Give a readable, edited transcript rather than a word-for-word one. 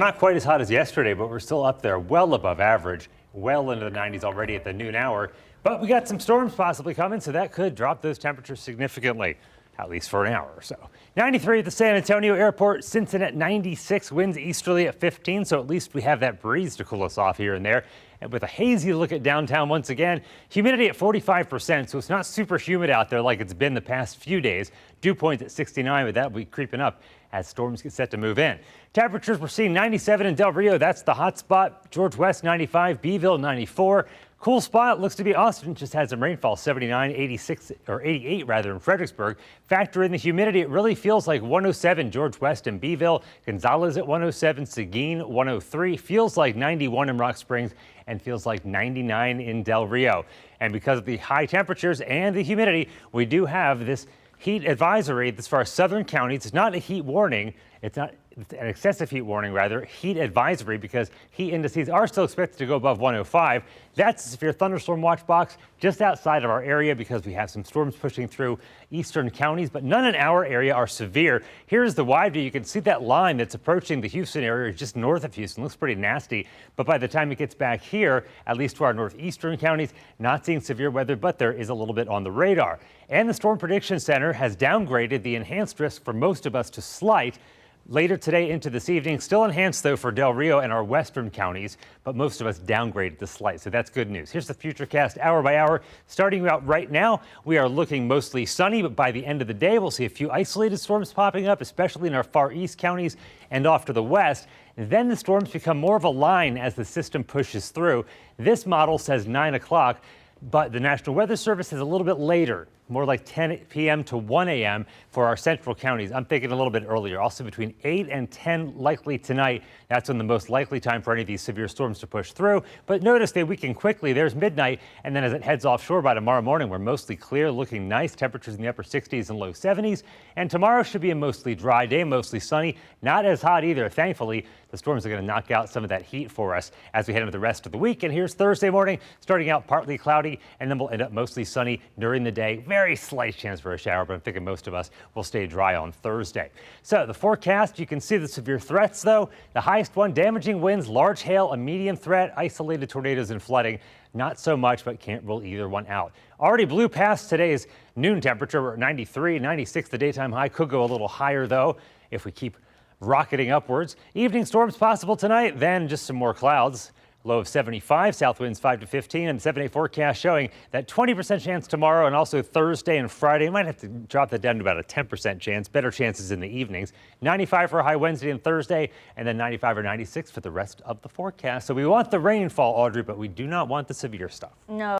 Not quite as hot as yesterday, but we're still up there, well above average, well into the 90s already at the noon hour. But we got some storms possibly coming, so that could drop those temperatures significantly, at least for an hour or so. 93 at the San Antonio airport, Cincinnati 96, winds easterly at 15, so at least we have that breeze to cool us off here and there. And with a hazy look at downtown once again, humidity at 45%, so it's not super humid out there like it's been the past few days. Dew points at 69, but that will be creeping up as storms get set to move in. Temperatures we're seeing 97 in Del Rio, that's the hot spot. George West 95, Beeville 94. Cool spot looks to be Austin, just had some rainfall, 79, 86, or 88 rather in Fredericksburg. Factor in the humidity, it really feels like 107 George West and Beeville. Gonzales at 107, Seguin 103, feels like 91 in Rock Springs, and feels like 99 in Del Rio. And because of the high temperatures and the humidity, we do have this heat advisory as far as southern counties. It's not a heat warning. It's not an excessive heat warning, rather heat advisory, because heat indices are still expected to go above 105. That's a severe thunderstorm watch box just outside of our area because we have some storms pushing through eastern counties, but none in our area are severe. Here's the wide view. You can see that line that's approaching the Houston area just north of Houston. Looks pretty nasty, but by the time it gets back here, at least to our northeastern counties, not seeing severe weather, but there is a little bit on the radar. And the Storm Prediction Center has downgraded the enhanced risk for most of us to slight later today into this evening. Still enhanced, though, for Del Rio and our western counties, but most of us downgraded to slight, so that's good news. Here's the futurecast hour by hour. Starting out right now, we are looking mostly sunny, but by the end of the day, we'll see a few isolated storms popping up, especially in our far east counties and off to the west. Then the storms become more of a line as the system pushes through. This model says 9 o'clock, but the National Weather Service is a little bit later, more like 10 p.m. to 1 a.m. for our central counties. I'm thinking a little bit earlier, also between 8 and 10 likely tonight. That's when the most likely time for any of these severe storms to push through. But notice they weaken quickly. There's midnight, and then as it heads offshore by tomorrow morning, we're mostly clear, looking nice. Temperatures in the upper 60s and low 70s. And tomorrow should be a mostly dry day, mostly sunny. Not as hot either, thankfully. The storms are going to knock out some of that heat for us as we head into the rest of the week. And here's Thursday morning, starting out partly cloudy, and then we'll end up mostly sunny during the day. Very slight chance for a shower, but I'm thinking most of us will stay dry on Thursday. So the forecast, you can see the severe threats, though. The highest one, damaging winds, large hail, a medium threat, isolated tornadoes and flooding. Not so much, but can't rule either one out. Already blew past today's noon temperature. We're at 93, 96, the daytime high. Could go a little higher, though, if we keep rocketing upwards. Evening storms possible tonight, then just some more clouds. Low of 75, south winds 5 to 15, and the 7-day forecast showing that 20% chance tomorrow and also Thursday and Friday. You might have to drop that down to about a 10% chance, better chances in the evenings. 95 for a high Wednesday and Thursday, and then 95 or 96 for the rest of the forecast. So we want the rainfall, Audrey, but we do not want the severe stuff. No.